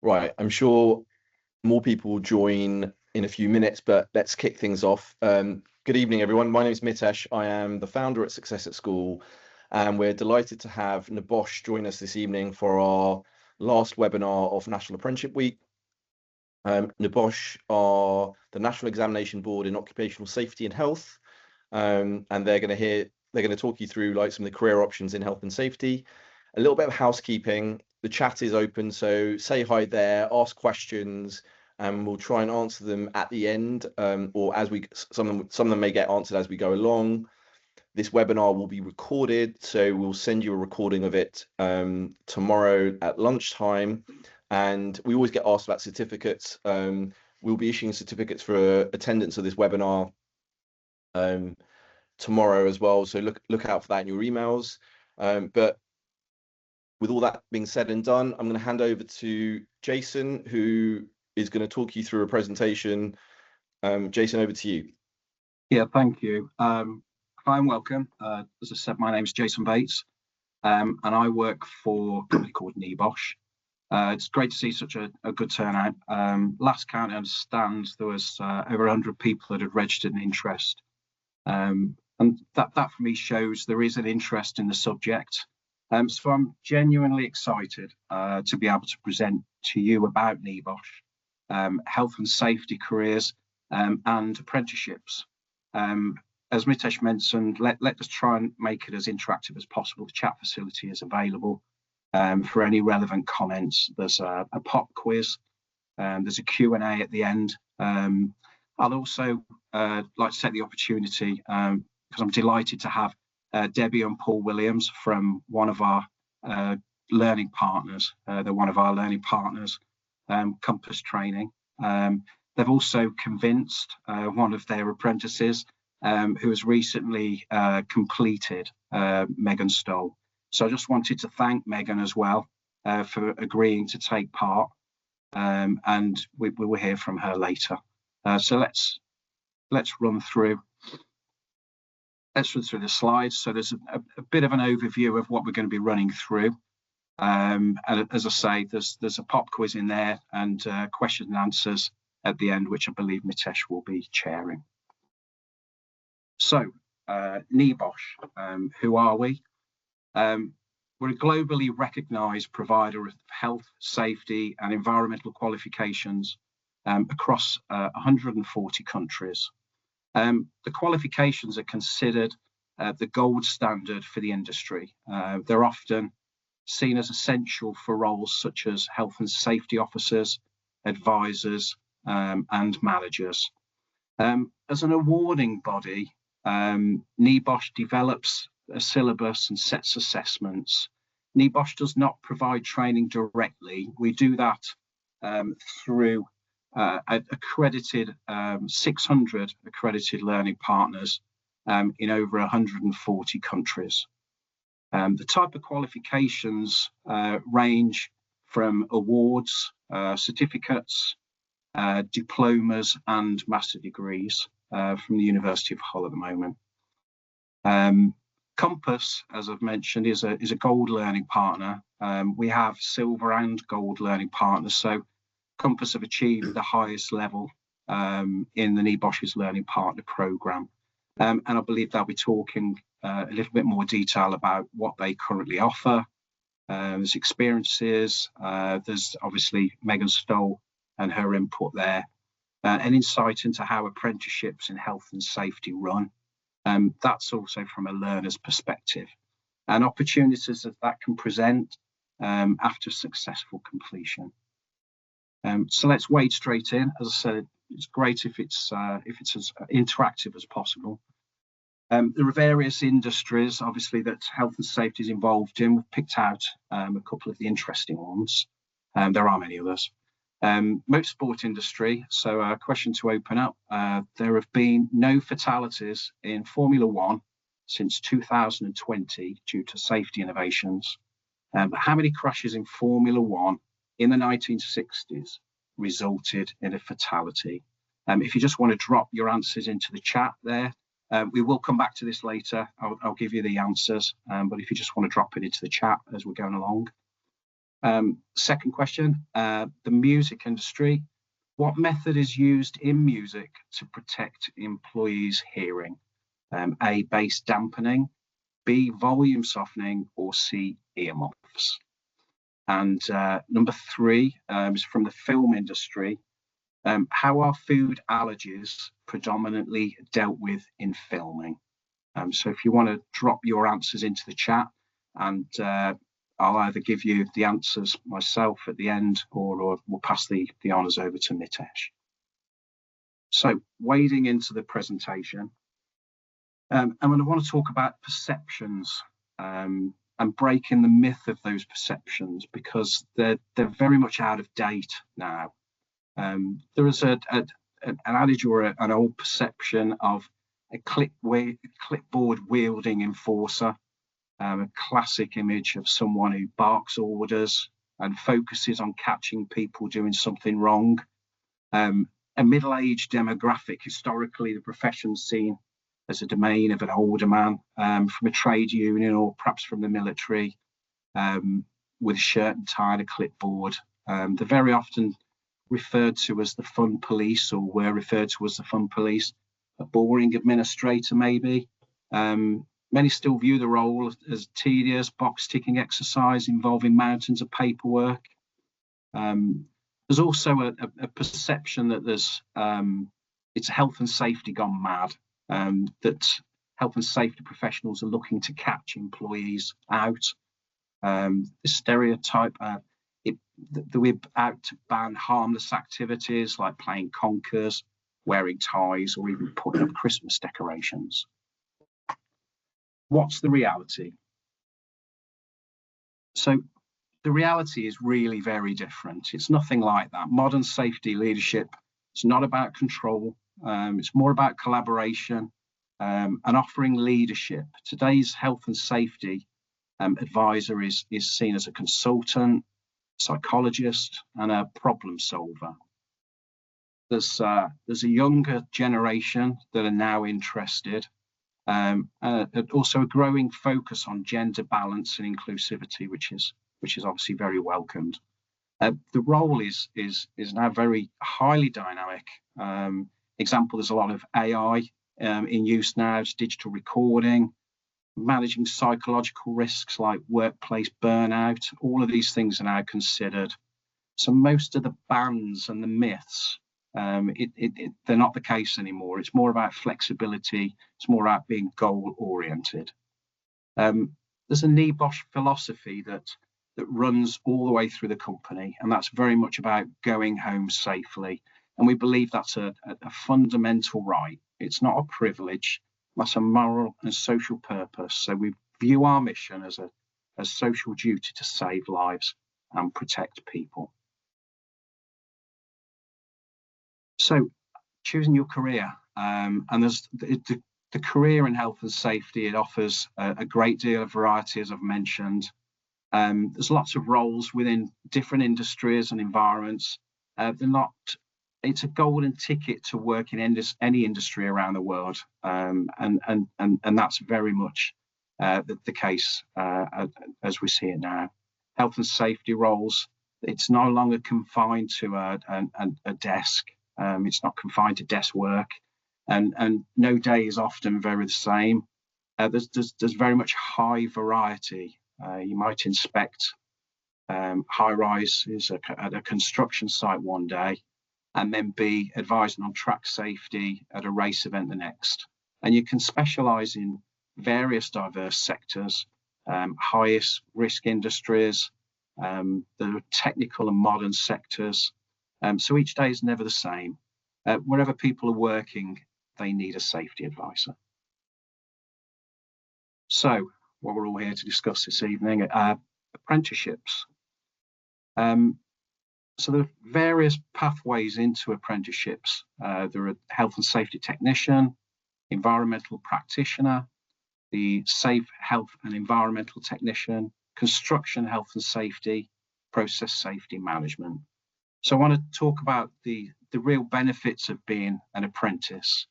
Right, I'm sure more people will join in a few minutes, but let's kick things off. Good evening, everyone. My name is Mitesh. I am the founder at Success at School, and we're delighted to have Nabosh join us this evening for our last webinar of National Apprenticeship Week. Nabosh are the National Examination Board in Occupational Safety and Health, and they're going to talk you through like some of the career options in health and safety. A little bit of housekeeping. The chat is open, so say hi there, ask questions, and we'll try and answer them at the end, or as some of them may get answered as we go along. This webinar will be recorded, so we'll send you a recording of it tomorrow at lunchtime. And we always get asked about certificates. We'll be issuing certificates for attendance of this webinar tomorrow as well, so look out for that in your emails. But with all that being said and done, I'm going to hand over to Jason, who is going to talk you through a presentation. Jason, over to you. Yeah, thank you. Hi and welcome. As I said, my name is Jason Bates, and I work for a company called Nabosh. It's great to see such a good turnout. Last count, I understand there was over 100 people that had registered an interest. And that for me shows there is an interest in the subject. So I'm genuinely excited to be able to present to you about Nabosh, health and safety careers and apprenticeships. As Mitesh mentioned, let us try and make it as interactive as possible. The chat facility is available for any relevant comments. There's a pop quiz, there's a Q&A at the end. I'll also like to take the opportunity, because I'm delighted to have Debbie and Paul Williams from one of our learning partners. They're one of our learning partners, Compass Training. They've also convinced one of their apprentices who has recently completed Megan Stoll. So I just wanted to thank Megan as well for agreeing to take part, and we will hear from her later. So let's run through. Let's run through the slides. So there's a bit of an overview of what we're going to be running through. And as I say, there's a pop quiz in there and questions and answers at the end, which I believe Mitesh will be chairing. So Nabosh, who are we? We're a globally recognised provider of health, safety and environmental qualifications across 140 countries. The qualifications are considered the gold standard for the industry. They're often seen as essential for roles such as health and safety officers, advisors and managers. As an awarding body, Nabosh develops a syllabus and sets assessments. Nabosh does not provide training directly. We do that through accredited 600 accredited learning partners in over 140 countries. The type of qualifications range from awards, certificates, diplomas and master degrees from the University of Hull at the moment. Compass, as I've mentioned, is a gold learning partner. We have silver and gold learning partners, so Compass have achieved the highest level in the Nabosh's Learning Partner Programme. And I believe they'll be talking a little bit more detail about what they currently offer. There's experiences, there's obviously Megan Stoll and her input there, an insight into how apprenticeships in health and safety run. That's also from a learner's perspective, and opportunities that can present after successful completion. So let's wade straight in. As I said, it's great if it's as interactive as possible. There are various industries, obviously, that health and safety is involved in. We've picked out a couple of the interesting ones. There are many others. Motorsport industry. So a question to open up. There have been no fatalities in Formula One since 2020 due to safety innovations. How many crashes in Formula One in the 1960s resulted in a fatality? If you just want to drop your answers into the chat there, we will come back to this later. I'll give you the answers, but if you just want to drop it into the chat as we're going along. Second question, the music industry. What method is used in music to protect employees' hearing? A, bass dampening, B, volume softening, or C, earmuffs? And number three is from the film industry. How are food allergies predominantly dealt with in filming? So if you want to drop your answers into the chat, and I'll either give you the answers myself at the end, or we'll pass the honours over to Mitesh. So wading into the presentation, and I want to talk about perceptions and breaking the myth of those perceptions, because they're very much out of date now. There is an adage or an old perception of a clipboard wielding enforcer, a classic image of someone who barks orders and focuses on catching people doing something wrong. A middle-aged demographic. Historically, the profession's seen as a domain of an older man from a trade union, or perhaps from the military, with a shirt and tie and a clipboard. They're very often referred to as the fun police, or were referred to as the fun police. A boring administrator, maybe. Many still view the role as tedious box-ticking exercise involving mountains of paperwork. There's also a perception that it's health and safety gone mad, that health and safety professionals are looking to catch employees out. The stereotype, we're out to ban harmless activities like playing conkers, wearing ties, or even putting up Christmas decorations. What's the reality? So the reality is really very different. It's nothing like that. Modern safety leadership, it's not about control. It's more about collaboration and offering leadership. Today's health and safety advisor is seen as a consultant, psychologist, and a problem solver. There's a younger generation that are now interested, and also a growing focus on gender balance and inclusivity, which is obviously very welcomed. The role is now very highly dynamic. Example, there's a lot of AI in use now. It's digital recording, managing psychological risks like workplace burnout. All of these things are now considered. So most of the bans and the myths, they're not the case anymore. It's more about flexibility. It's more about being goal oriented. There's a NEBOSH philosophy that runs all the way through the company, and that's very much about going home safely. And we believe that's a fundamental right. It's not a privilege. That's a moral and social purpose. So we view our mission as a social duty to save lives and protect people. So choosing your career, and there's the career in health and safety, it offers a great deal of variety, as I've mentioned. There's lots of roles within different industries and environments. It's a golden ticket to work in any industry around the world, and that's very much the case as we see it now. Health and safety roles, it's no longer confined to a desk. It's not confined to desk work, and no day is often very the same. There's very much high variety. You might inspect high rises at a construction site one day, and then be advising on track safety at a race event the next. And you can specialise in various diverse sectors, highest risk industries, the technical and modern sectors. So each day is never the same. Wherever people are working, they need a safety advisor. So what we're all here to discuss this evening, apprenticeships. So there are various pathways into apprenticeships. There are health and safety technician, environmental practitioner, the safe health and environmental technician, construction health and safety, process safety management. So I want to talk about the real benefits of being an apprentice.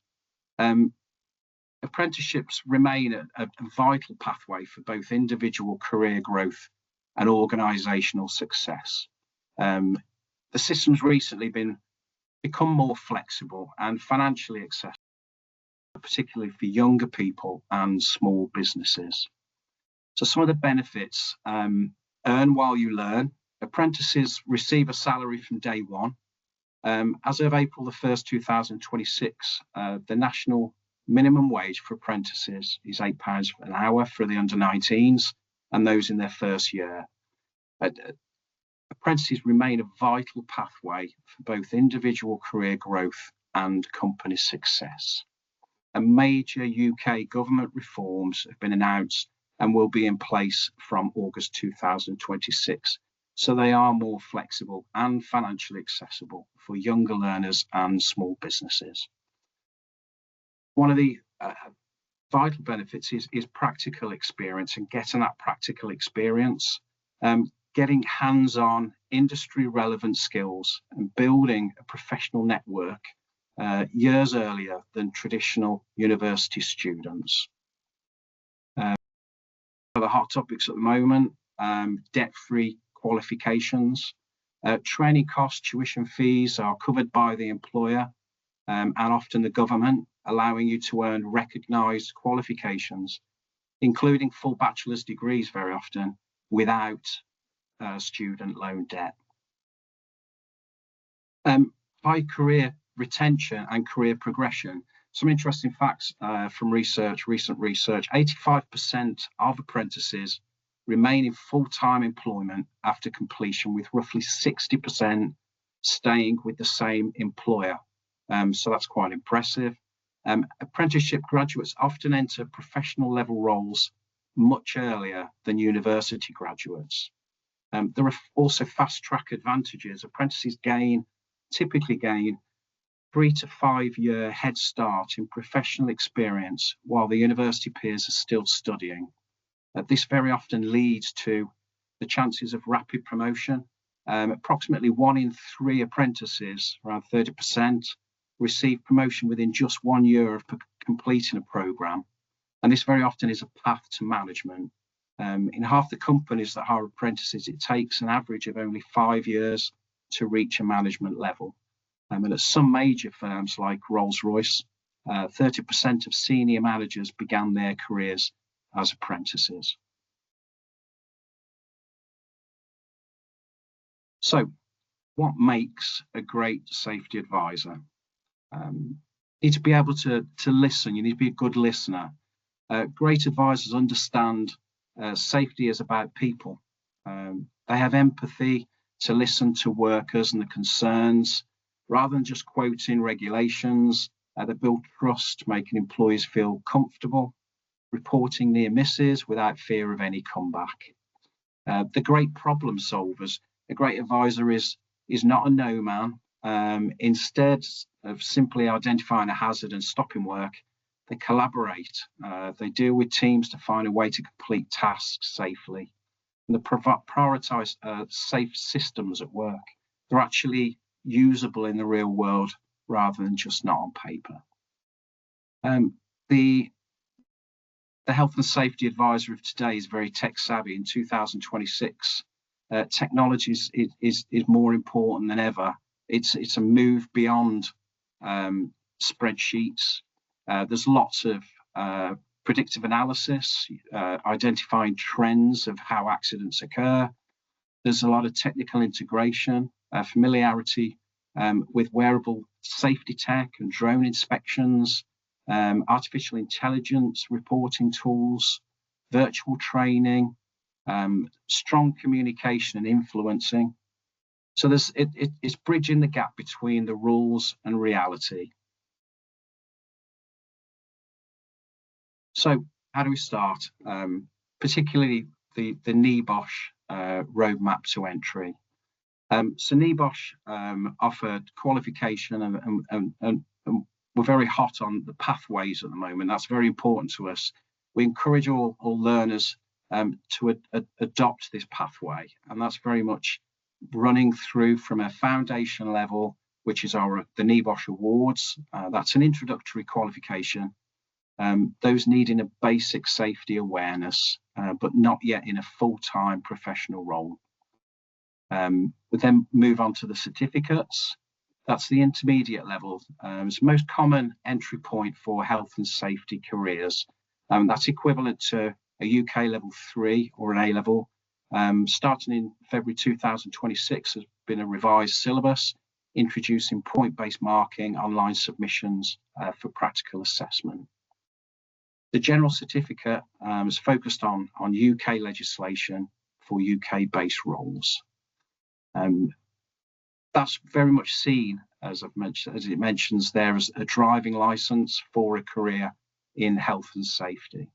Apprenticeships remain a vital pathway for both individual career growth and organisational success. The system's recently become more flexible and financially accessible, particularly for younger people and small businesses. So some of the benefits: earn while you learn. Apprentices receive a salary from day one. As of April the 1st, 2026, the national minimum wage for apprentices is £8 an hour for the under 19s and those in their first year. Apprentices remain a vital pathway for both individual career growth and company success. And major UK government reforms have been announced and will be in place from August 2026. So they are more flexible and financially accessible for younger learners and small businesses. One of the vital benefits is practical experience, and getting that practical experience, getting hands-on industry relevant skills and building a professional network years earlier than traditional university students. The hot topics at the moment: debt-free qualifications, training costs, tuition fees are covered by the employer and often the government, allowing you to earn recognised qualifications, including full bachelor's degrees very often, without student loan debt. High career retention and career progression. Some interesting facts from recent research: 85% of apprentices remain in full-time employment after completion, with roughly 60% staying with the same employer. So that's quite impressive. Apprenticeship graduates often enter professional level roles much earlier than university graduates. There are also fast-track advantages. Apprentices typically gain 3 to 5 year head start in professional experience while the university peers are still studying. This very often leads to the chances of rapid promotion. Approximately 1 in 3 apprentices, around 30%, receive promotion within just 1 year of completing a programme. And this very often is a path to management. In half the companies that hire apprentices, it takes an average of only 5 years to reach a management level. And at some major firms like Rolls-Royce, 30% of senior managers began their careers as apprentices. So, what makes a great safety advisor? You need to be able to listen. You need to be a good listener. Great advisors understand safety is about people. They have empathy to listen to workers and the concerns, rather than just quoting regulations. They build trust, making employees feel comfortable, reporting near misses without fear of any comeback. The great problem solvers. A great advisor is not a no man. Instead of simply identifying a hazard and stopping work, they collaborate. They deal with teams to find a way to complete tasks safely. And they prioritise safe systems at work. They're actually usable in the real world rather than just not on paper. The health and safety advisor of today is very tech savvy. In 2026, technology is more important than ever. It's a move beyond spreadsheets. There's lots of predictive analysis, identifying trends of how accidents occur. There's a lot of technical integration, familiarity with wearable safety tech and drone inspections, artificial intelligence reporting tools, virtual training, strong communication and influencing. So it's bridging the gap between the rules and reality. So how do we start? Particularly the NEBOSH roadmap to entry. So NEBOSH offered qualification and we're very hot on the pathways at the moment. That's very important to us. We encourage all learners to adopt this pathway, and that's very much running through from a foundation level, which is the NEBOSH Awards. That's an introductory qualification. Those needing a basic safety awareness, but not yet in a full-time professional role. We then move on to the certificates. That's the intermediate level. It's the most common entry point for health and safety careers. That's equivalent to a UK level 3 or an A level. Starting in February 2026, has been a revised syllabus introducing point-based marking, online submissions for practical assessment. The general certificate is focused on UK legislation for UK-based roles. That's very much seen, as I've mentioned, as it mentions there, as a driving license for a career in health and safety.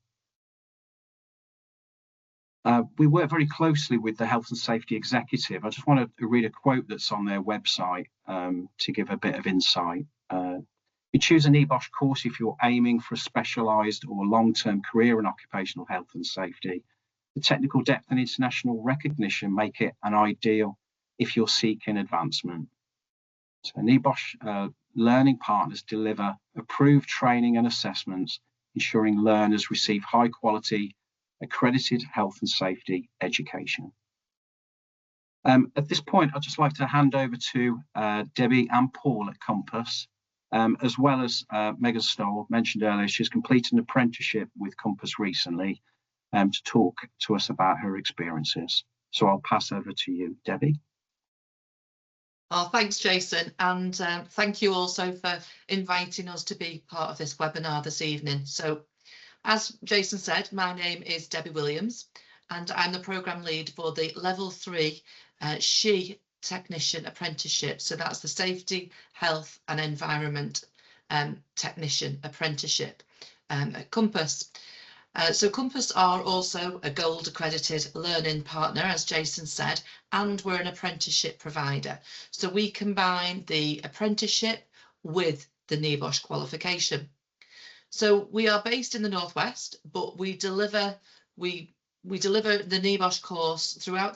We work very closely with the health and safety executive. I just want to read a quote that's on their website to give a bit of insight. You choose a NEBOSH course if you're aiming for a specialised or long-term career in occupational health and safety. The technical depth and international recognition make it an ideal if you're seeking advancement. So NEBOSH learning partners deliver approved training and assessments, ensuring learners receive high quality, accredited health and safety education. At this point, I'd just like to hand over to Debbie and Paul at Compass, as well as Megan Stoll, mentioned earlier. She's completed an apprenticeship with Compass recently to talk to us about her experiences. So I'll pass over to you, Debbie. Oh, thanks, Jason, and thank you also for inviting us to be part of this webinar this evening. So, as Jason said, my name is Debbie Williams, and I'm the programme lead for the Level 3 SHE Technician Apprenticeship. So that's the Safety, Health and Environment Technician Apprenticeship at Compass. So Compass are also a gold accredited learning partner, as Jason said, and we're an apprenticeship provider. So we combine the apprenticeship with the NEBOSH qualification. So we are based in the Northwest, but we deliver the NEBOSH courses throughout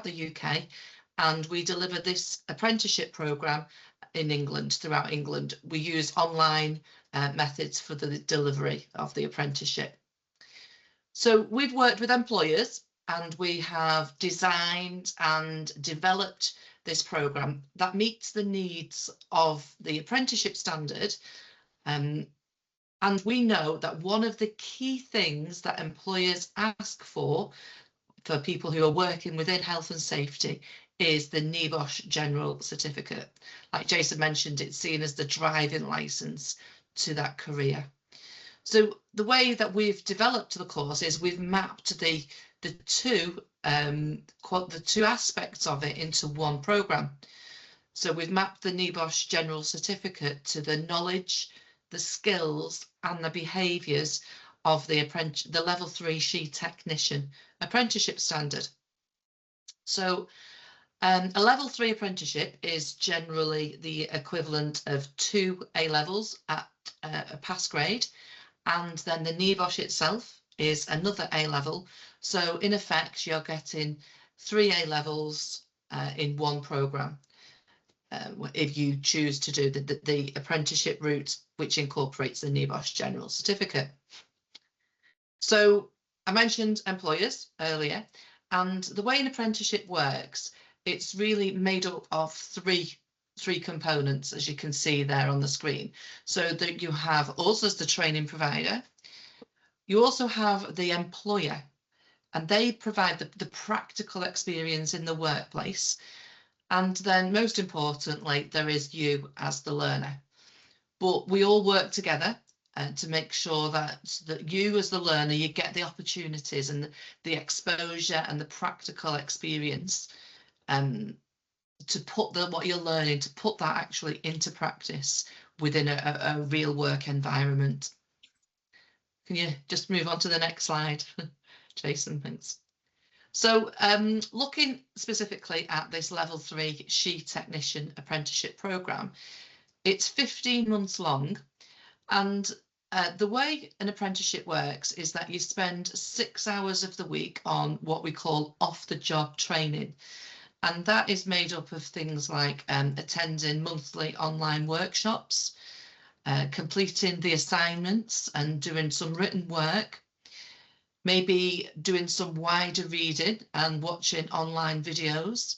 the UK, and we deliver this apprenticeship programme in England, throughout England. We use online methods for the delivery of the apprenticeship. So we've worked with employers and we have designed and developed this programme that meets the needs of the apprenticeship standard. And we know that one of the key things that employers ask for people who are working within health and safety is the NEBOSH General Certificate. Like Jason mentioned, it's seen as the driving licence to that career. So the way that we've developed the course is we've mapped the two aspects of it into one programme. So we've mapped the NEBOSH General Certificate to the knowledge, the skills and the behaviours of the Level 3 SHE Technician Apprenticeship Standard. So a Level 3 apprenticeship is generally the equivalent of 2 A-levels at a pass grade, and then the NEBOSH itself is another A-level. So in effect, you're getting 3 A-levels in one programme if you choose to do the apprenticeship route, which incorporates the NEBOSH General Certificate. So I mentioned employers earlier, and the way an apprenticeship works, it's really made up of three components, as you can see there on the screen. So that you have us as the training provider, you also have the employer, and they provide the practical experience in the workplace. And then most importantly, there is you as the learner. But we all work together to make sure that you as the learner, you get the opportunities and the exposure and the practical experience to put what you're learning, to put that actually into practice within a real work environment. Can you just move on to the next slide, Jason? Thanks. So looking specifically at this Level 3 SHE Technician Apprenticeship Programme, it's 15 months long, and the way an apprenticeship works is that you spend 6 hours of the week on what we call off-the-job training. And that is made up of things like attending monthly online workshops, completing the assignments and doing some written work, maybe doing some wider reading and watching online videos,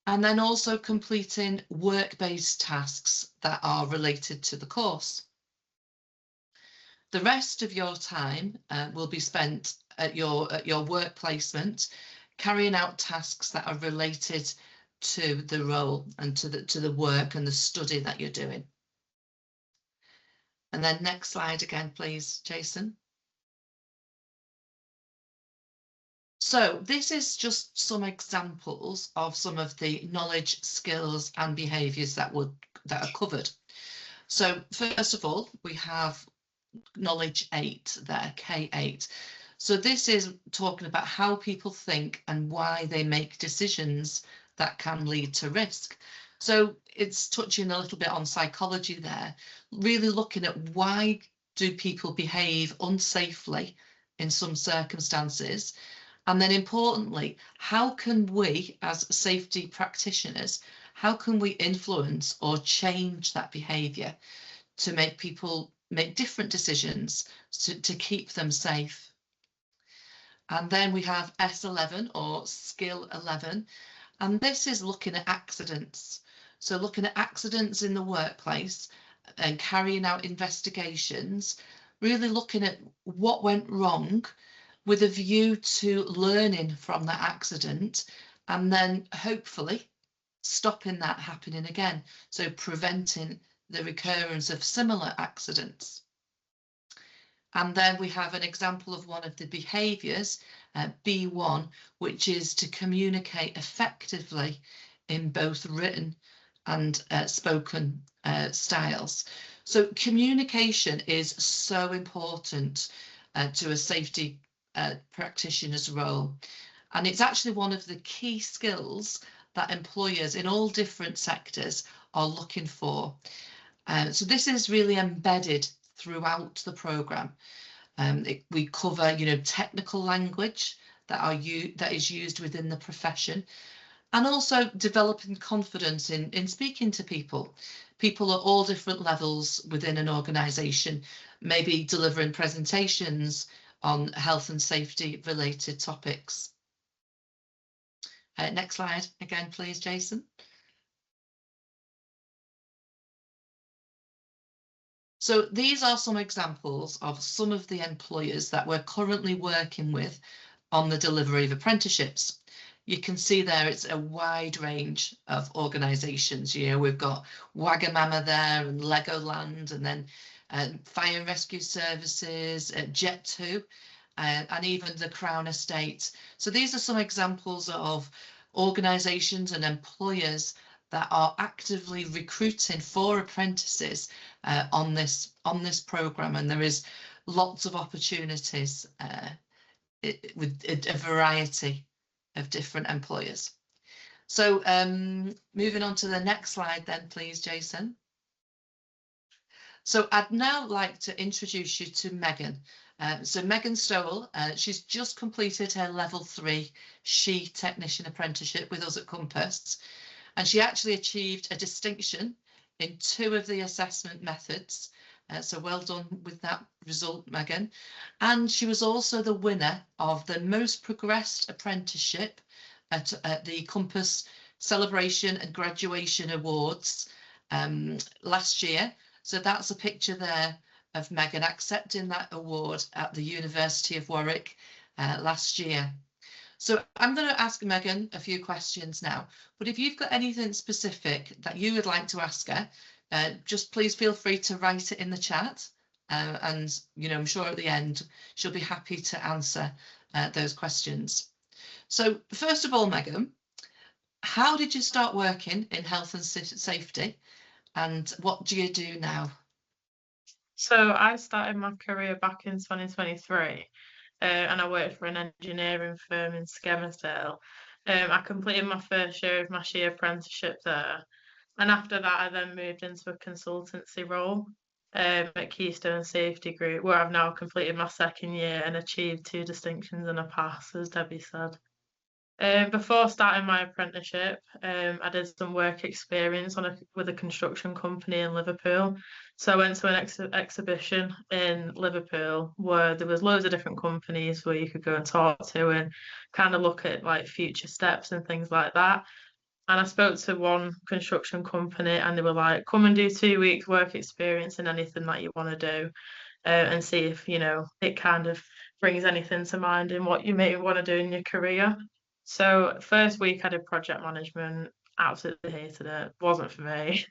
and then also completing work-based tasks that are related to the course. The rest of your time will be spent at your work placement, carrying out tasks that are related to the role and to the work and the study that you're doing. And then next slide again, please, Jason. So this is just some examples of some of the knowledge, skills and behaviours that are covered. So first of all, we have knowledge 8 there, K8. So this is talking about how people think and why they make decisions that can lead to risk. So it's touching a little bit on psychology there, really looking at why do people behave unsafely in some circumstances. And then importantly, how can we as safety practitioners, how can we influence or change that behaviour to make people make different decisions to keep them safe? And then we have S11 or skill 11, and this is looking at accidents. So looking at accidents in the workplace and carrying out investigations, really looking at what went wrong with a view to learning from that accident and then hopefully stopping that happening again. So preventing the recurrence of similar accidents. And then we have an example of one of the behaviours, B1, which is to communicate effectively in both written and spoken styles. So communication is so important to a safety practitioner's role. And it's actually one of the key skills that employers in all different sectors are looking for. So this is really embedded throughout the programme. We cover, technical language that is used within the profession, and also developing confidence in speaking to people at all different levels within an organisation, maybe delivering presentations on health and safety related topics. Next slide again, please, Jason. So these are some examples of some of the employers that we're currently working with on the delivery of apprenticeships. You can see there it's a wide range of organisations. We've got Wagamama there and Legoland, and then Fire and Rescue Services, Jet2, and even the Crown Estate. So these are some examples of organisations and employers that are actively recruiting for apprentices on this programme, and there is lots of opportunities with a variety of different employers. So moving on to the next slide then, please, Jason. So I'd now like to introduce you to Megan. So Megan Stowell, she's just completed her level 3 SHE technician apprenticeship with us at Compass, and she actually achieved a distinction in 2 of the assessment methods. So well done with that result, Megan. And she was also the winner of the most progressed apprenticeship at the Compass Celebration and Graduation Awards last year. So that's a picture there of Megan accepting that award at the University of Warwick last year. So I'm going to ask Megan a few questions now, but if you've got anything specific that you would like to ask her, just please feel free to write it in the chat, and I'm sure at the end she'll be happy to answer those questions. So first of all, Megan, how did you start working in health and safety, and what do you do now? So I started my career back in 2023, and I worked for an engineering firm in Skelmersdale. I completed my first year of my SHE apprenticeship there, and after that I then moved into a consultancy role at Keystone Safety Group, where I've now completed my second year and achieved 2 distinctions and a pass, as Debbie said. Before starting my apprenticeship, I did some work experience with a construction company in Liverpool. So I went to an exhibition in Liverpool where there was loads of different companies where you could go and talk to and kind of look at like future steps and things like that. And I spoke to one construction company and they were like, come and do 2 weeks work experience in anything that you want to do, and see if, it kind of brings anything to mind in what you may want to do in your career. So first week I did project management, absolutely hated it, wasn't for me.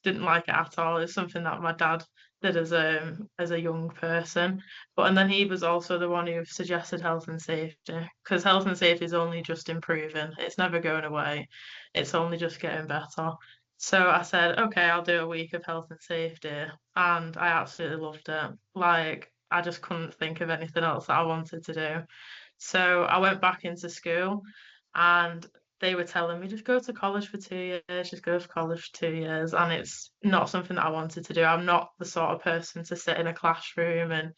Didn't like it at all. It's something that my dad did as a young person. But and then he was also the one who suggested health and safety, because health and safety is only just improving. It's never going away. It's only just getting better. So I said, okay, I'll do a week of health and safety, and I absolutely loved it. Like I just couldn't think of anything else that I wanted to do. So I went back into school and they were telling me just go to college for 2 years, just go to college for 2 years. And it's not something that I wanted to do. I'm not the sort of person to sit in a classroom and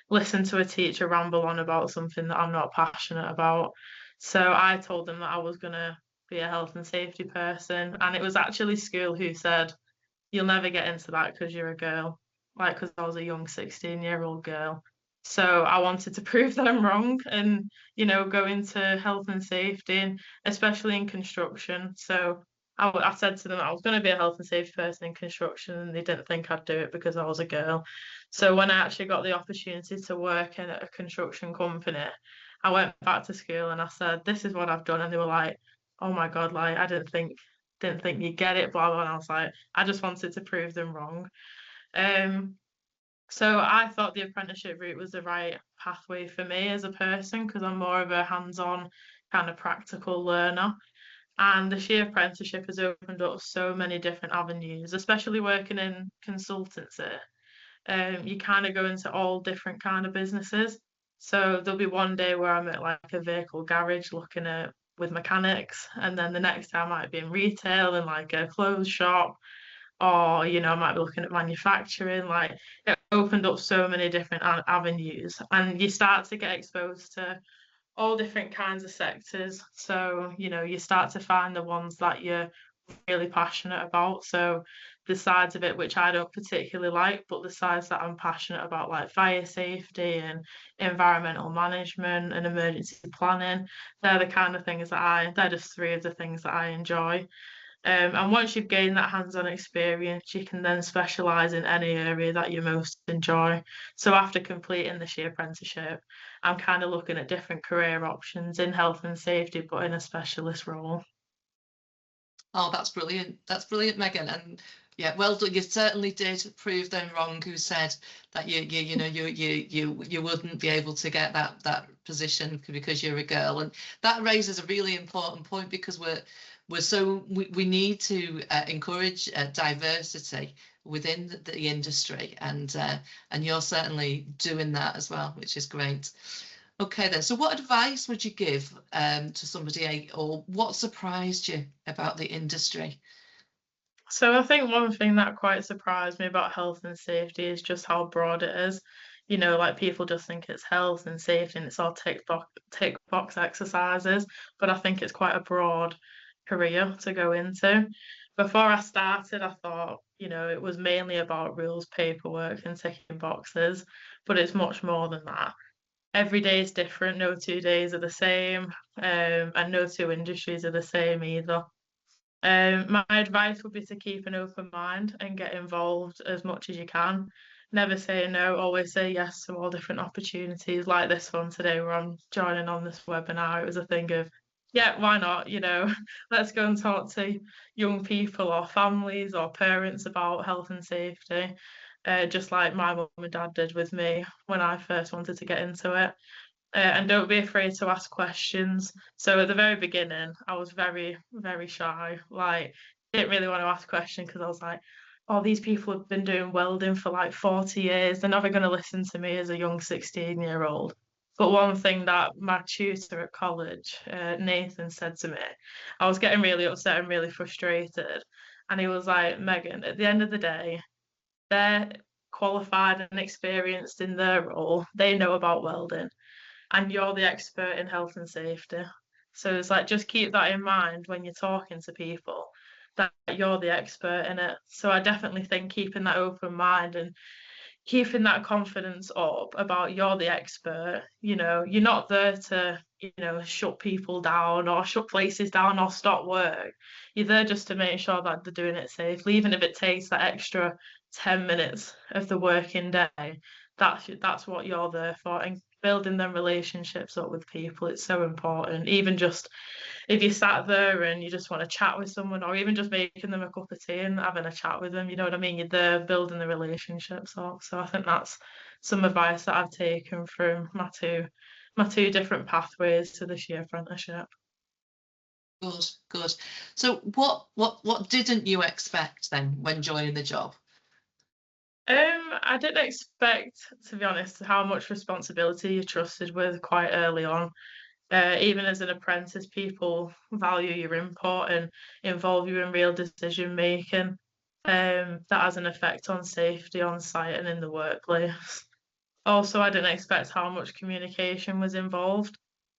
listen to a teacher ramble on about something that I'm not passionate about. So I told them that I was going to be a health and safety person. And it was actually school who said, you'll never get into that because you're a girl, like because I was a young 16-year-old girl. So I wanted to prove them wrong and, go into health and safety, and especially in construction. So I said to them I was going to be a health and safety person in construction, and they didn't think I'd do it because I was a girl. So when I actually got the opportunity to work in a construction company, I went back to school and I said, this is what I've done. And they were like, oh my God, like I didn't think you get it, blah blah. And I was like, I just wanted to prove them wrong. Um, so I thought the apprenticeship route was the right pathway for me as a person because I'm more of a hands-on kind of practical learner. And the sheer apprenticeship has opened up so many different avenues, especially working in consultancy. You kind of go into all different kind of businesses. So there'll be one day where I'm at like a vehicle garage looking at with mechanics, and then the next day I might be in retail in like a clothes shop, or I might be looking at manufacturing. Like it opened up so many different avenues, and you start to get exposed to all different kinds of sectors. So, you start to find the ones that you're really passionate about. So, the sides of it which I don't particularly like, but the sides that I'm passionate about, like fire safety and environmental management and emergency planning, they're the kind of things they're just three of the things that I enjoy. And once you've gained that hands-on experience, you can then specialise in any area that you most enjoy. So after completing the sheer apprenticeship, I'm kind of looking at different career options in health and safety, but in a specialist role. Oh, that's brilliant. That's brilliant, Megan. And yeah, well done. You certainly did prove them wrong who said that you wouldn't be able to get that position because you're a girl. And that raises a really important point because we need to encourage diversity within the industry, and you're certainly doing that as well, which is great. Okay then, so what advice would you give to somebody, or what surprised you about the industry? So I think one thing that quite surprised me about health and safety is just how broad it is. Like people just think it's health and safety and it's all tick box exercises, but I think it's quite a broad career to go into. Before I started, I thought, it was mainly about rules, paperwork, and ticking boxes, but it's much more than that. Every day is different. No 2 days are the same, and no two industries are the same either. My advice would be to keep an open mind and get involved as much as you can. Never say no, always say yes to all different opportunities like this one today where I'm joining on this webinar. It was a thing of, yeah, why not? Let's go and talk to young people or families or parents about health and safety, just like my mum and dad did with me when I first wanted to get into it. And don't be afraid to ask questions. So at the very beginning, I was very, very shy. Like, didn't really want to ask questions because I was like, oh, these people have been doing welding for like 40 years. They're never going to listen to me as a young 16-year-old. But one thing that my tutor at college, Nathan, said to me, I was getting really upset and really frustrated. And he was like, Megan, at the end of the day, they're qualified and experienced in their role. They know about welding and you're the expert in health and safety. So it's like, just keep that in mind when you're talking to people, that you're the expert in it. So I definitely think keeping that open mind and keeping that confidence up about you're the expert, you're not there to, shut people down or shut places down or stop work. You're there just to make sure that they're doing it safely, even if it takes that extra 10 minutes of the working day. That's what you're there for. And building them relationships up with people, it's so important. Even just if you sat there and you just want to chat with someone, or even just making them a cup of tea and having a chat with them, you know what I mean? You're there building the relationships up. So I think that's some advice that I've taken from my two different pathways to this year apprenticeship. Good. So what didn't you expect then when joining the job? I didn't expect, to be honest, how much responsibility you're trusted with quite early on. Even as an apprentice, people value your input and involve you in real decision making. That has an effect on safety on site and in the workplace. Also, I didn't expect how much communication was involved.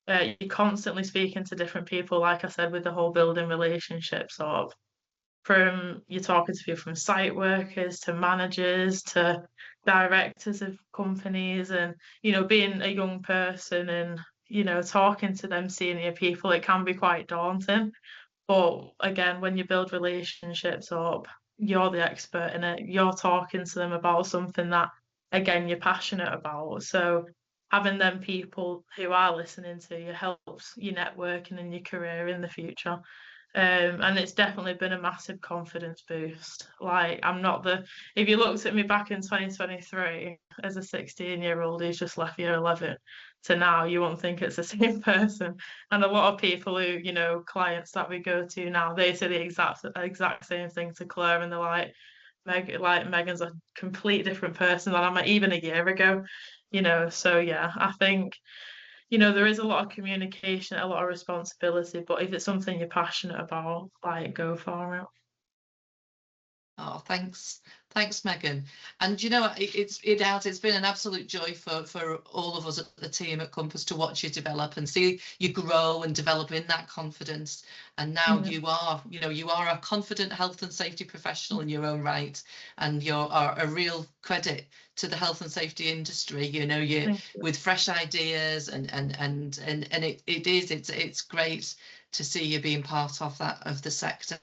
You're constantly speaking to different people, like I said, with the whole building relationships of from you're talking to people from site workers to managers to directors of companies, and being a young person and talking to them senior people, it can be quite daunting. But again, when you build relationships up, you're the expert in it. You're talking to them about something that, again, you're passionate about. So having them people who are listening to you helps your networking and your career in the future. And it's definitely been a massive confidence boost. Like, if you looked at me back in 2023 as a 16-year-old who's just left year 11 to now, you won't think it's the same person. And a lot of people who, clients that we go to now, they say the exact same thing to Claire, and they're like, Megan's a complete different person than I'm even a year ago, So yeah, I think there is a lot of communication, a lot of responsibility, but if it's something you're passionate about, like, go for it. Oh, thanks, Megan. And it's been an absolute joy for all of us at the team at Compass to watch you develop and see you grow and develop in that confidence. And now you are a confident health and safety professional in your own right, and you're a real credit to the health and safety industry. You're with fresh ideas, and it's great to see you being part of the sector.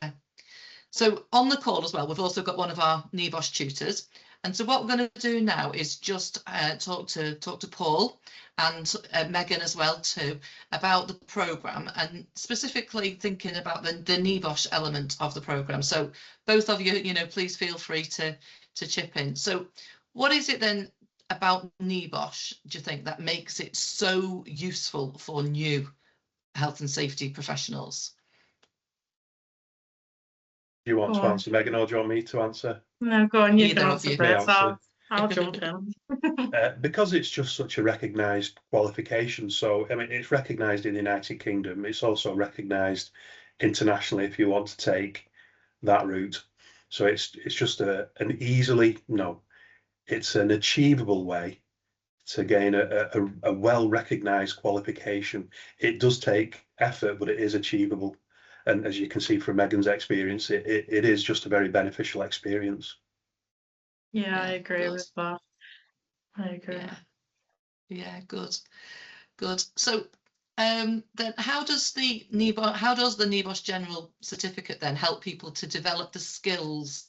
So on the call as well, we've also got one of our NEBOSH tutors. And so what we're going to do now is just talk to Paul and Megan as well too about the programme, and specifically thinking about the NEBOSH element of the programme. So both of you, please feel free to chip in. So what is it then about NEBOSH, do you think, that makes it so useful for new health and safety professionals? Do you want to answer, Megan, or do you want me to answer? No, go on, you can answer first. I'll jump in. Because it's just such a recognised qualification. So, I mean, it's recognised in the United Kingdom. It's also recognised internationally if you want to take that route. So it's just it's an achievable way to gain a well-recognised qualification. It does take effort, but it is achievable. And as you can see from Megan's experience, it is just a very beneficial experience. Yeah, I agree with that. I agree. Yeah, good. So then how does the NEBOSH General Certificate then help people to develop the skills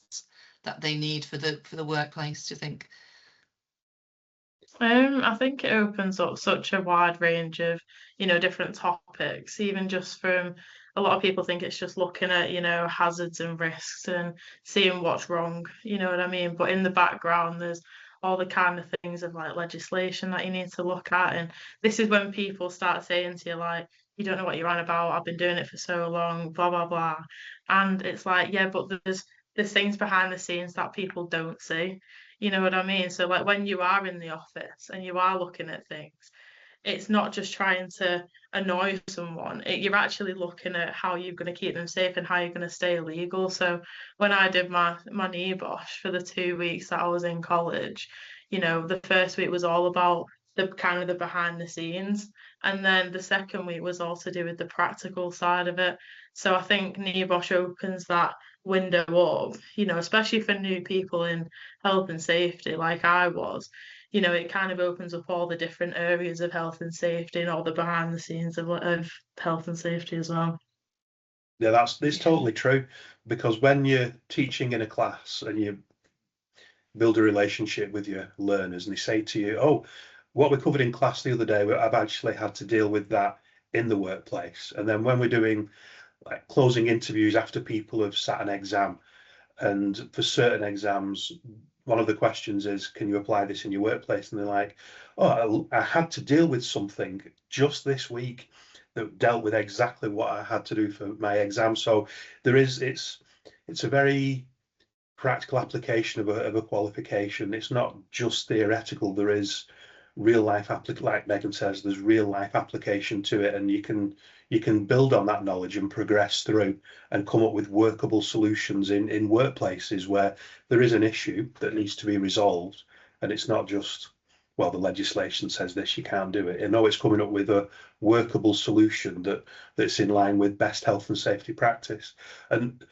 that they need for the workplace, do you think? I think it opens up such a wide range of, different topics, even just from a lot of people think it's just looking at, hazards and risks and seeing what's wrong, you know what I mean? But in the background, there's all the kind of things of like legislation that you need to look at. And this is when people start saying to you, like, you don't know what you're on about, I've been doing it for so long, blah, blah, blah. And it's like, yeah, but there's things behind the scenes that people don't see. You know what I mean? So like when you are in the office and you are looking at things, it's not just trying to annoy someone. You're actually looking at how you're going to keep them safe and how you're going to stay legal. So when I did my NEBOSH for the 2 weeks that I was in college, the first week was all about the kind of the behind the scenes. And then the second week was all to do with the practical side of it. So I think NEBOSH opens that window up, especially for new people in health and safety like I was. It kind of opens up all the different areas of health and safety and all the behind the scenes of health and safety as well. Yeah, it's totally true, because when you're teaching in a class and you build a relationship with your learners and they say to you, oh, what we covered in class the other day, I've actually had to deal with that in the workplace. And then when we're doing like closing interviews after people have sat an exam, and for certain exams, one of the questions is, can you apply this in your workplace? And they're like, oh, I had to deal with something just this week that dealt with exactly what I had to do for my exam. So it's a very practical application of a qualification. It's not just theoretical. There is real life like Megan says, there's real life application to it, and you can build on that knowledge and progress through and come up with workable solutions in workplaces where there is an issue that needs to be resolved, and it's not just, well, the legislation says this, you can't do it. It's coming up with a workable solution that's in line with best health and safety practice. And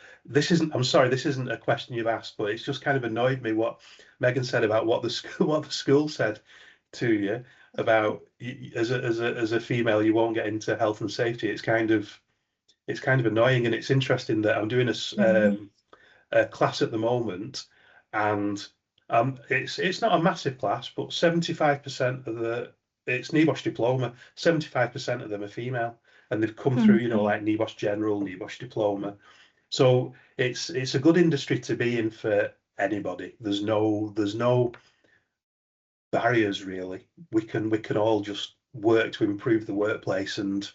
I'm sorry, this isn't a question you've asked, but it's just kind of annoyed me what Megan said about what the school said to you about, as a female, you won't get into health and safety. It's kind of annoying, and it's interesting that I'm doing a class at the moment, and it's not a massive class, but 75% of it's NEBOSH diploma, 75% of them are female, and they've come through, like NEBOSH General, NEBOSH Diploma. So it's a good industry to be in for anybody. There's no barriers really. We can all just work to improve the workplace. And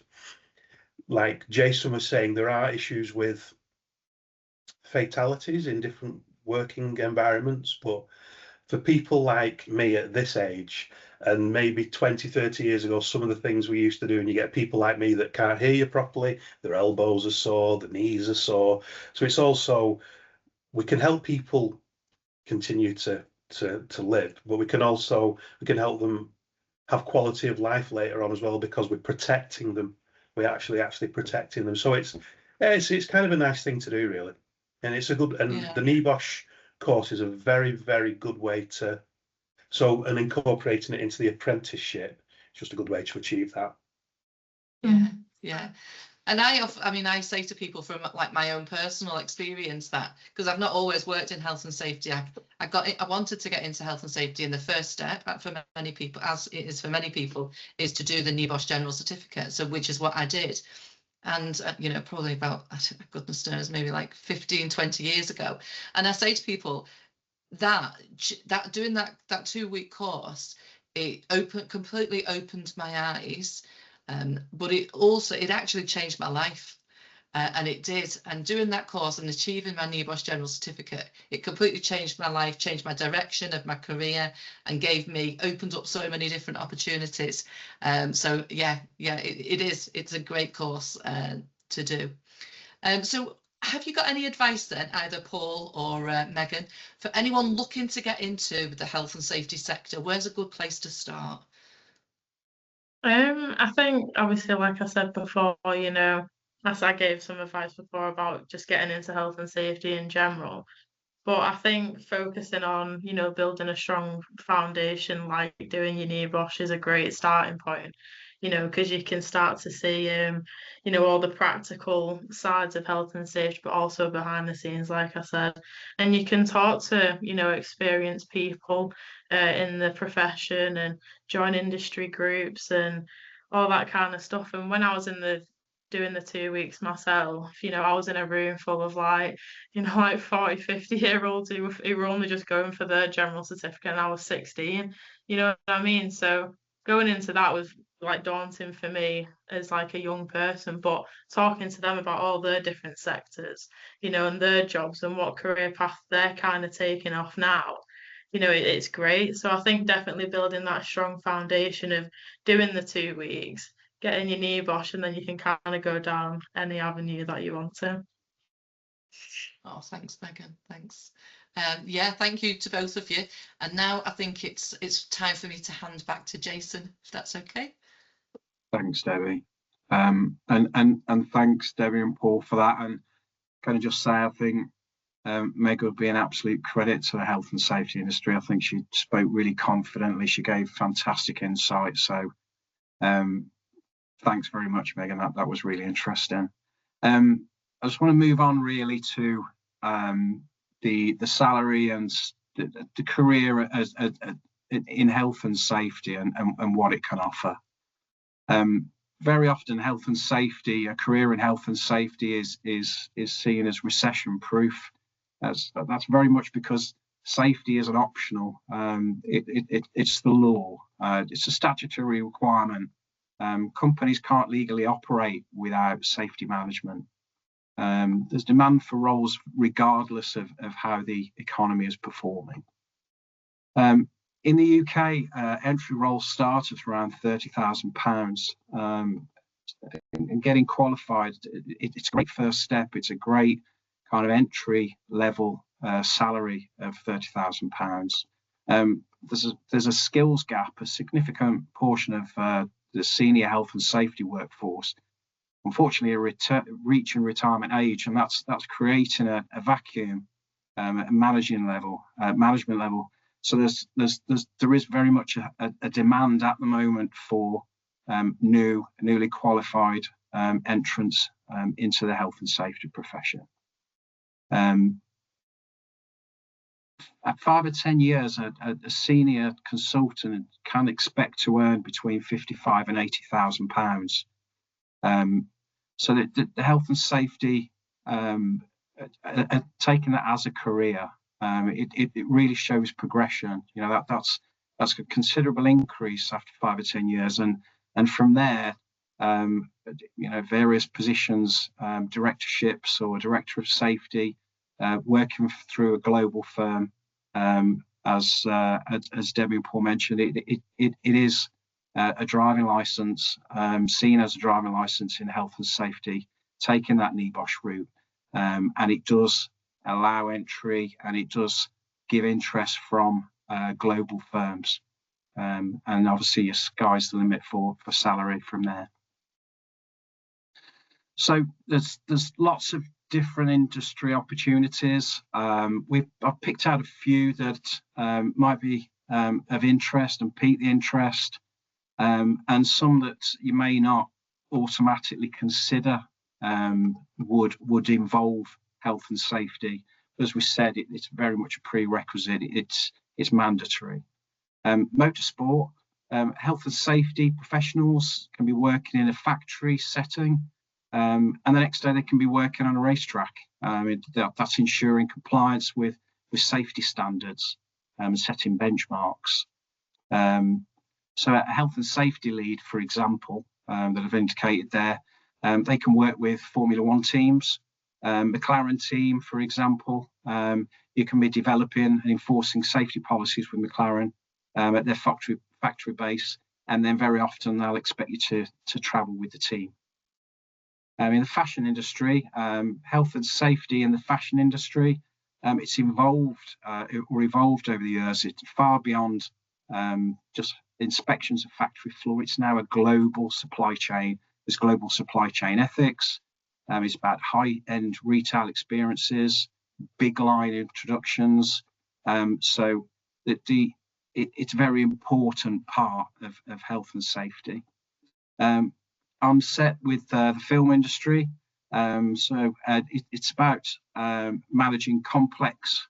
like Jason was saying, there are issues with fatalities in different working environments, but for people like me at this age, and maybe 20-30 years ago, some of the things we used to do, and you get people like me that can't hear you properly, their elbows are sore, their knees are sore. So it's also, we can help people continue to live, but we can help them have quality of life later on as well, because we're protecting them. We're actually protecting them. So it's kind of a nice thing to do, really. And it's a good, and the NEBOSH course is a very, very good way and incorporating it into the apprenticeship, it's just a good way to achieve that. Yeah. And I say to people from like my own personal experience that, because I've not always worked in health and safety, I wanted to get into health and safety, and the first step for many people, as it is for many people, is to do the NEBOSH General Certificate. So which is what I did. And probably about, goodness knows, maybe like 15-20 years ago. And I say to people that doing that 2-week course, it completely opened my eyes, but it actually changed my life. And it did. And doing that course and achieving my NEBOSH General Certificate, it completely changed my life, changed my direction of my career, and opened up so many different opportunities. So it's a great course to do. So have you got any advice then, either Paul or Megan, for anyone looking to get into the health and safety sector? Where's a good place to start? I think obviously, like I said before, as I gave some advice before about just getting into health and safety in general. But I think focusing on, building a strong foundation, like doing your NEBOSH, is a great starting point, because you can start to see, all the practical sides of health and safety, but also behind the scenes, like I said. And you can talk to, experienced people in the profession and join industry groups and all that kind of stuff. And when I was doing the 2 weeks myself, I was in a room full of like 40, 50-year-olds who were only just going for their general certificate, and I was 16, you know what I mean? So going into that was like daunting for me as like a young person, but talking to them about all their different sectors, and their jobs and what career path they're kind of taking off now, it's great. So I think definitely building that strong foundation of doing the 2 weeks, getting your NEBOSH, and then you can kind of go down any avenue that you want to. Oh, thanks, Megan. Thanks. Yeah, thank you to both of you. And now I think it's time for me to hand back to Jason, if that's okay. Thanks, Debbie. And thanks, Debbie and Paul, for that. And can I just say, I think Meg would be an absolute credit to the health and safety industry. I think she spoke really confidently. She gave fantastic insight. So thanks very much, Megan. That was really interesting. I just want to move on really to the salary and the career as in health and safety and what it can offer. Very often, health and safety, a career in health and safety is seen as recession proof. That's very much because safety isn't optional. It's the law. It's a statutory requirement. Companies can't legally operate without safety management. There's demand for roles regardless of how the economy is performing. In the UK, entry roles start at around £30,000. And getting qualified, it's a great first step. It's a great kind of entry level salary of £30,000. There's a skills gap. A significant portion of the senior health and safety workforce, unfortunately, are reaching retirement age, and that's creating a vacuum at management level. So there is very much a demand at the moment for newly qualified entrants into the health and safety profession. At 5 or 10 years, a senior consultant can expect to earn between £55,000 and £80,000. So the health and safety, taking that as a career, it really shows progression. You know, that's a considerable increase after 5 or 10 years, and from there, you know, various positions, directorships or director of safety, working through a global firm. As Debbie and Paul mentioned, it is a driving license, seen as a driving license in health and safety, taking that NEBOSH route, and it does allow entry, and it does give interest from global firms, and obviously your sky's the limit for salary from there. So there's lots of different industry opportunities. I've picked out a few that might be of interest and pique the interest, and some that you may not automatically consider would involve health and safety. As we said, it's very much a prerequisite. It's mandatory. Motorsport, health and safety professionals can be working in a factory setting, and the next day they can be working on a racetrack. That's ensuring compliance with safety standards and setting benchmarks. So a health and safety lead, for example, that I've indicated there, they can work with Formula One teams, McLaren team, for example. You can be developing and enforcing safety policies with McLaren at their factory base, and then very often they'll expect you to travel with the team. In the fashion industry, health and safety in the fashion industry, it's evolved over the years. It's far beyond just inspections of factory floor. It's now a global supply chain. There's global supply chain ethics. It's about high-end retail experiences, big line introductions. So it's a very important part of health and safety. I'm set with the film industry. It's about managing complex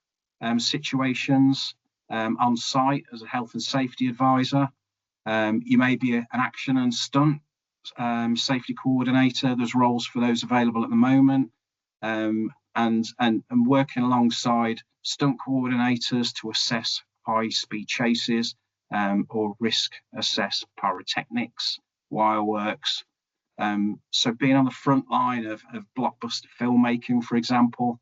situations on site as a health and safety advisor. You may be an action and stunt safety coordinator. There's roles for those available at the moment, and working alongside stunt coordinators to assess high-speed chases or risk assess pyrotechnics, wireworks. So being on the front line of blockbuster filmmaking, for example,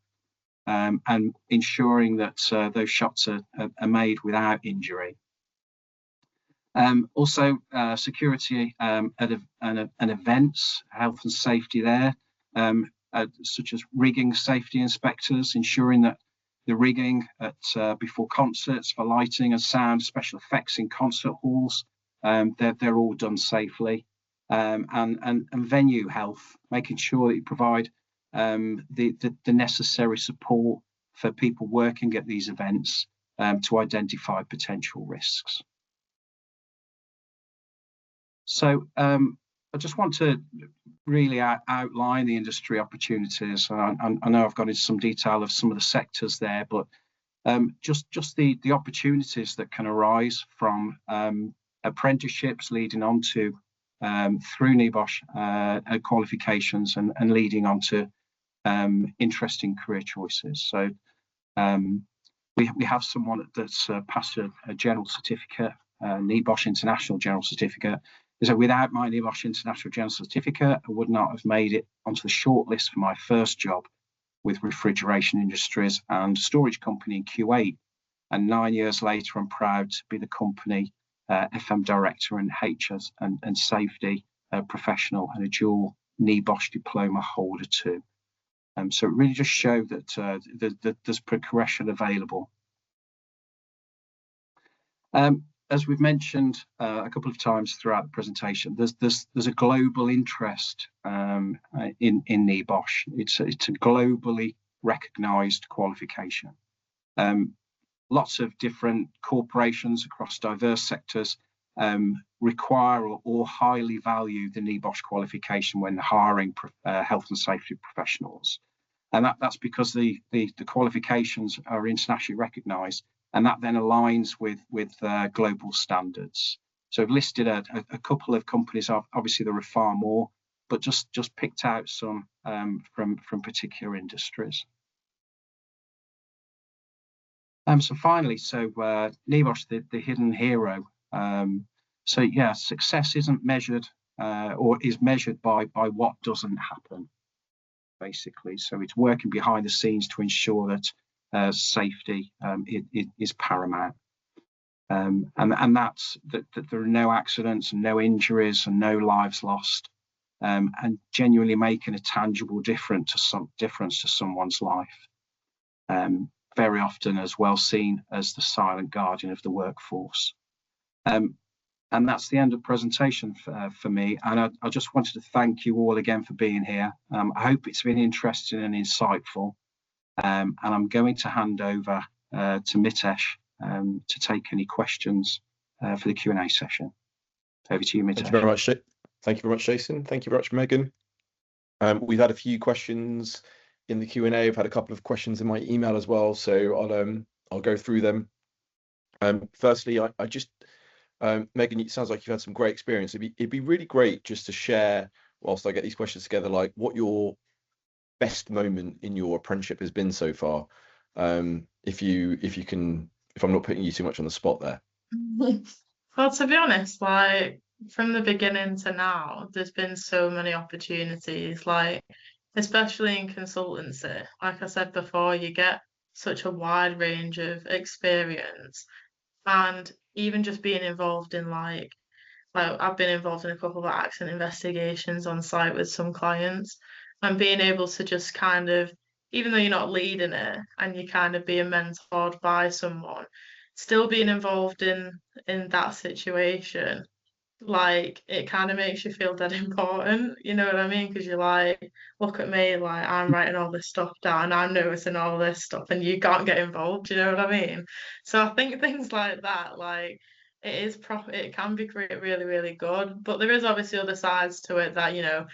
and ensuring that those shots are made without injury. Also, security at events, health and safety there, such as rigging safety inspectors, ensuring that the rigging at before concerts for lighting and sound, special effects in concert halls. They're all done safely. And venue health, making sure that you provide the necessary support for people working at these events to identify potential risks. So I just want to really outline the industry opportunities. I know I've gone into some detail of some of the sectors there, but just the opportunities that can arise from apprenticeships leading on to through NEBOSH qualifications and leading on to interesting career choices. So we have someone that's passed a general certificate, NEBOSH International General Certificate. So without my NEBOSH International General Certificate, I would not have made it onto the shortlist for my first job with Refrigeration Industries and Storage Company in Kuwait. And 9 years later, I'm proud to be the company FM Director and HS and Safety Professional and a dual NEBOSH diploma holder too. So it really just showed that there's progression available. As we've mentioned a couple of times throughout the presentation, there's a global interest in NEBOSH. It's a globally recognised qualification. Lots of different corporations across diverse sectors require or highly value the NEBOSH qualification when hiring health and safety professionals. And that's because the qualifications are internationally recognised, and that then aligns with global standards. So I've listed a couple of companies. Obviously there are far more, but just picked out some from particular industries. So finally, NEBOSH, the hidden hero. So yeah, success isn't measured or is measured by what doesn't happen, basically. So it's working behind the scenes to ensure that safety is paramount. And that's that there are no accidents and no injuries and no lives lost, and genuinely making a tangible difference to someone's life. Very often as well seen as the silent guardian of the workforce. And that's the end of the presentation for me. And I just wanted to thank you all again for being here. I hope it's been interesting and insightful. And I'm going to hand over to Mitesh to take any questions for the Q&A session. Over to you, Mitesh. Thank you very much. Thank you very much, Jason. Thank you very much, Megan. We've had a few questions in the Q&A. I've had a couple of questions in my email as well, so I'll go through them. Firstly, I just Megan, it sounds like you've had some great experience. It'd be really great just to share, whilst I get these questions together, like what your best moment in your apprenticeship has been so far. If I'm not putting you too much on the spot there. Well, to be honest, like from the beginning to now, there's been so many opportunities, like especially in consultancy. Like I said before, you get such a wide range of experience, and even just being involved in like I've been involved in a couple of accident investigations on site with some clients, and being able to just kind of, even though you're not leading it and you're kind of being mentored by someone, still being involved in that situation, like it kind of makes you feel that important, you know what I mean? Because you're like, look at me, like I'm writing all this stuff down, I'm noticing all this stuff, and you can't get involved, you know what I mean? So I think things like that, like it can be really, really good, but there is obviously other sides to it that, you know,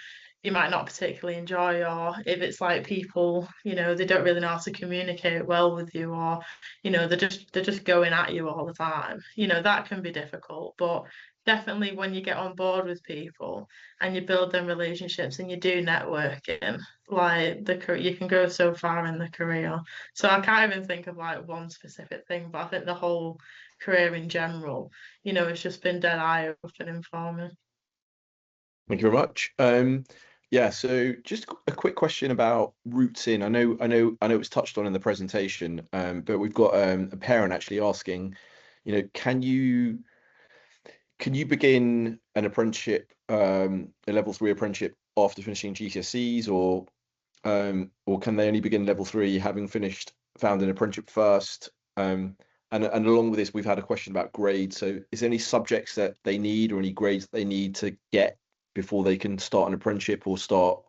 you might not particularly enjoy, or if it's like people, you know, they don't really know how to communicate well with you, or, you know, they're just going at you all the time, you know, that can be difficult. But definitely when you get on board with people and you build them relationships and you do networking, like you can go so far in the career. So I can't even think of like one specific thing, but I think the whole career in general, you know, it's just been dead eye-opening for me. Thank you very much. Yeah, so just a quick question about routes in. I know it was touched on in the presentation, but we've got a parent actually asking, you know, can you begin an apprenticeship, a level 3 apprenticeship after finishing GCSEs, or can they only begin level 3 having finished found an apprenticeship first? And along with this, we've had a question about grades. So is there any subjects that they need or any grades that they need to get before they can start an apprenticeship or start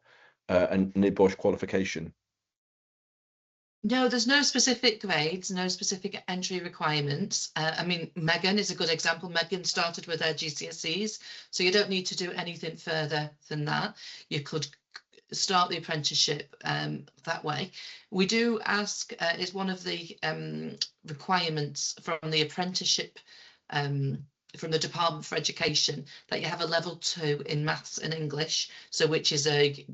a NIBOSH qualification? No, there's no specific grades, no specific entry requirements. I mean, Megan is a good example. Megan started with her GCSEs, so you don't need to do anything further than that. You could start the apprenticeship that way. We do ask, is one of the requirements from the apprenticeship from the Department for Education, that you have a level 2 in maths and English, so which is a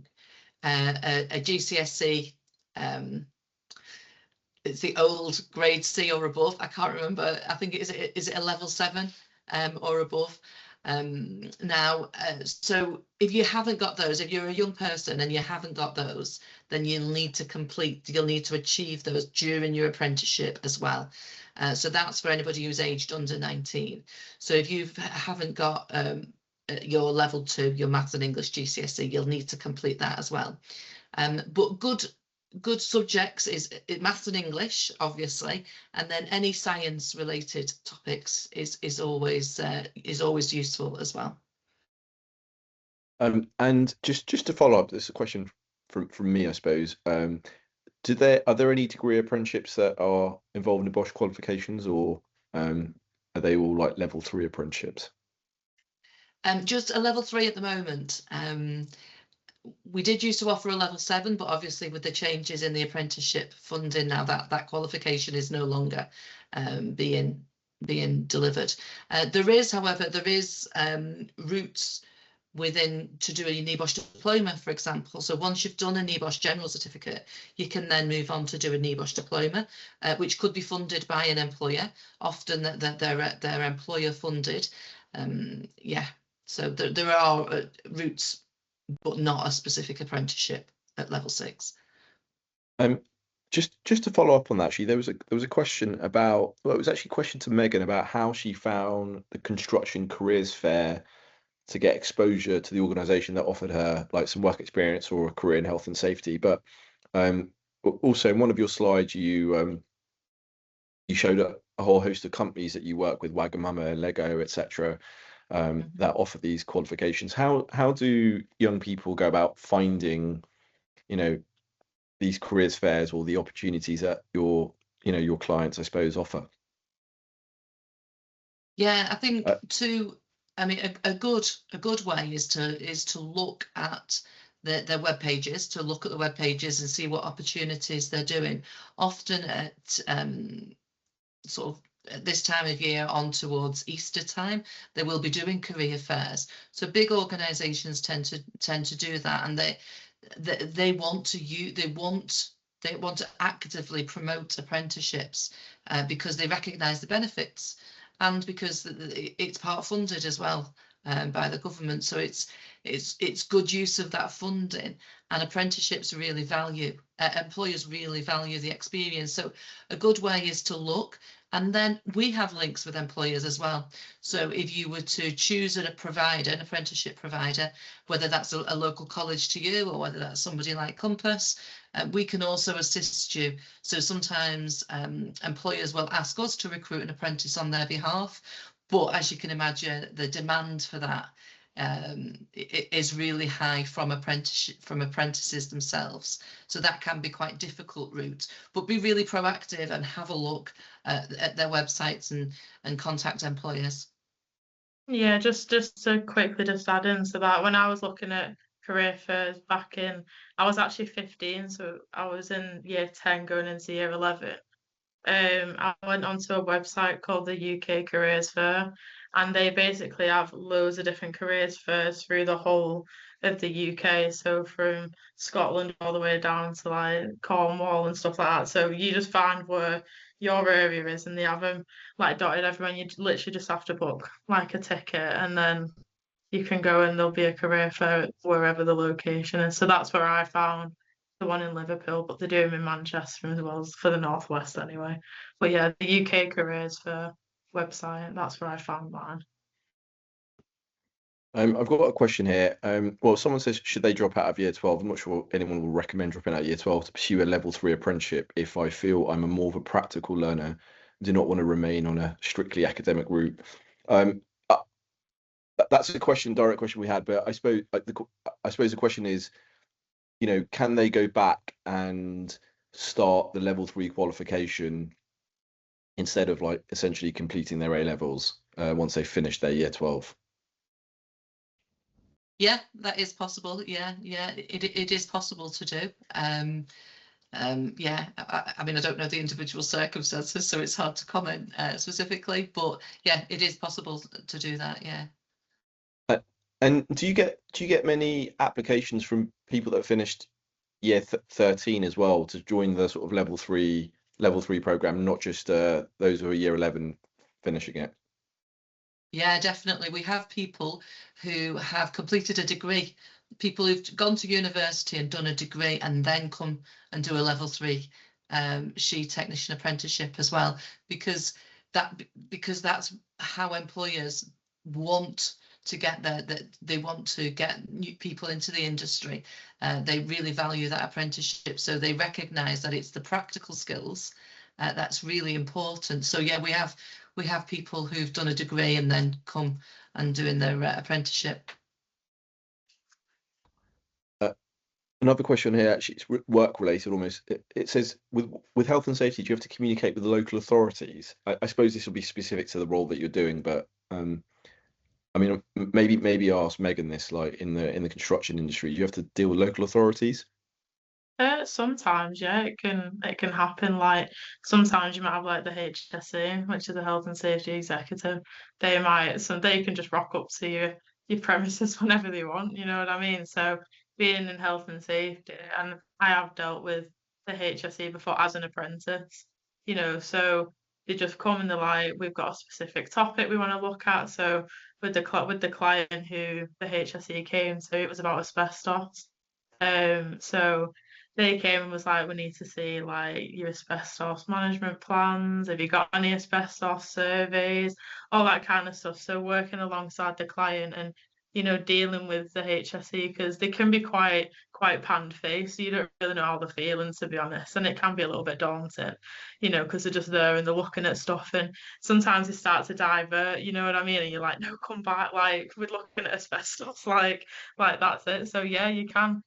GCSE. It's the old grade C or above. I can't remember. I think is it a level 7 or above now. So if you haven't got those, if you're a young person and you haven't got those, then you'll need to achieve those during your apprenticeship as well. So that's for anybody who's aged under 19. So if you haven't got your level 2, your maths and English GCSE, you'll need to complete that as well. But good subjects is maths and English, obviously, and then any science related topics is always useful as well. And just to follow up, this is a question from me, I suppose. Are there any degree apprenticeships that are involved in Bosch qualifications, or are they all like level 3 apprenticeships? Just a level 3 at the moment. We did used to offer a level 7, but obviously with the changes in the apprenticeship funding now, that qualification is no longer being delivered. However, there is routes within to do a NIBOSH diploma, for example. So once you've done a NIBOSH general certificate, you can then move on to do a NIBOSH diploma, which could be funded by an employer. Often that they're employer funded. Yeah, so there are routes, but not a specific apprenticeship at level 6. Just to follow up on that, actually, there was a question about, well, it was actually a question to Megan about how she found the construction careers fair to get exposure to the organisation that offered her like some work experience or a career in health and safety. But also in one of your slides, you showed a whole host of companies that you work with, Wagamama, Lego, etc. That offer these qualifications. How do young people go about finding, these careers fairs or the opportunities that your clients, I suppose, offer? Yeah, I think a good way is to look at their web pages, to look at the web pages and see what opportunities they're doing. Often at sort of at this time of year on towards Easter time, they will be doing career fairs. So big organisations tend to do that, and they want to actively promote apprenticeships because they recognise the benefits, and because it's part funded as well by the government. So it's good use of that funding, and apprenticeships really employers really value the experience. So a good way is to look. And then we have links with employers as well. So if you were to choose an apprenticeship provider, whether that's a local college to you or whether that's somebody like Compass, we can also assist you. So sometimes employers will ask us to recruit an apprentice on their behalf. But as you can imagine, the demand for that it is really high from apprentices themselves. So that can be quite difficult route, but be really proactive and have a look at their websites and contact employers. Yeah, just to quickly add into that, when I was looking at career fairs I was actually 15, so I was in year 10 going into year 11. I went onto a website called the UK Careers Fair, and they basically have loads of different careers fairs through the whole of the UK, so from Scotland all the way down to like Cornwall and stuff like that. So you just find where your area is, and they have them like dotted everywhere. You literally just have to book like a ticket, and then you can go and there'll be a career fair wherever the location is. So that's where I found the one in Liverpool, but they do them in Manchester as well, for the Northwest anyway. But yeah, the UK Careers Fair website, that's where I found mine. I've got a question here. Well, someone says, should they drop out of year 12? I'm not sure anyone will recommend dropping out of year 12 to pursue a level 3 apprenticeship if I feel I'm a more of a practical learner, do not want to remain on a strictly academic route. Uh, that's a direct question we had, but I suppose the question is, can they go back and start the level 3 qualification instead of like essentially completing their A levels once they finish their year 12? Yeah, that is possible. Yeah, it is possible to do. Yeah, I mean, I don't know the individual circumstances, so it's hard to comment specifically, but yeah, it is possible to do that. Yeah. And do you get many applications from people that have finished year 13 as well to join the sort of level 3 program, not just those who are year 11 finishing it? Yeah, definitely. We have people who have completed a degree, people who've gone to university and done a degree and then come and do a level 3 she technician apprenticeship as well, because that's how employers want to get there, that they want to get new people into the industry. They really value that apprenticeship, so they recognise that it's the practical skills that's really important. So yeah, we have people who've done a degree and then come and doing their apprenticeship. Another question here, actually, it's work related almost. It says, with health and safety, do you have to communicate with the local authorities? I suppose this will be specific to the role that you're doing, but I mean, maybe ask Megan this, like in the construction industry, do you have to deal with local authorities? Sometimes, yeah, it can happen. Like sometimes you might have like the HSE, which is the health and safety executive. They can just rock up to your premises whenever they want. You know what I mean? So being in health and safety, and I have dealt with the HSE before as an apprentice. So they just come and they're like, we've got a specific topic we want to look at. So with the client who the HSE came to, it was about asbestos. So they came and was like, we need to see like your asbestos management plans. Have you got any asbestos surveys? All that kind of stuff. So working alongside the client and dealing with the HSE, because they can be quite pan-faced. So you don't really know how they're feeling, to be honest, and it can be a little bit daunting, because they're just there and they're looking at stuff, and sometimes they start to divert. You know what I mean? And you're like, no, come back. Like we're looking at asbestos. Like that's it. So yeah, you can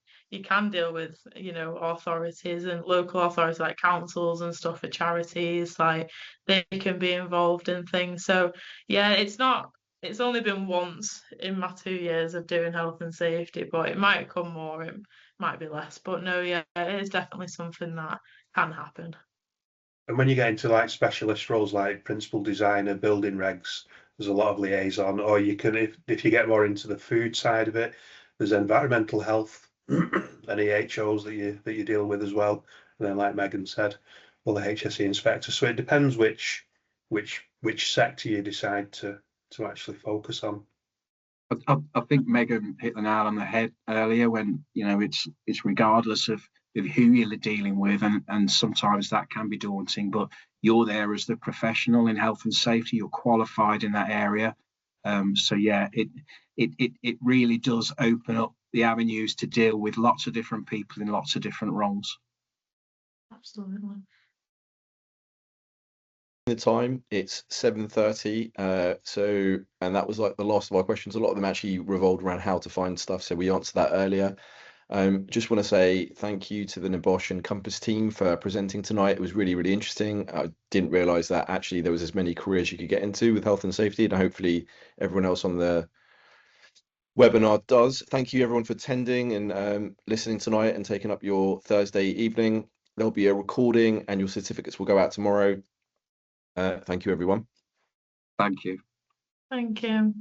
deal with authorities and local authorities like councils and stuff for charities, like they can be involved in things. So yeah, it's only been once in my 2 years of doing health and safety, but it might come more, it might be less, but no, yeah, it is definitely something that can happen. And when you get into like specialist roles like principal designer, building regs, there's a lot of liaison. Or you can, if you get more into the food side of it, there's environmental health and EHOs that you deal with as well. And then, like Megan said, well, the HSE inspector. So it depends which sector you decide to actually focus on. I think Megan hit the nail on the head earlier when it's regardless of who you're dealing with, and sometimes that can be daunting, but you're there as the professional in health and safety, you're qualified in that area. So yeah, it really does open up the avenues to deal with lots of different people in lots of different roles. Absolutely. The time, it's 7:30, and that was like the last of our questions. A lot of them actually revolved around how to find stuff, so we answered that earlier. Just want to say thank you to the NABOSH and Compass team for presenting tonight. It was really, really interesting. I didn't realize that actually there was as many careers you could get into with health and safety, and hopefully everyone else on the webinar does. Thank you everyone for attending and listening tonight and taking up your Thursday evening. There'll be a recording and your certificates will go out tomorrow. Thank you, everyone. Thank you. Thank you.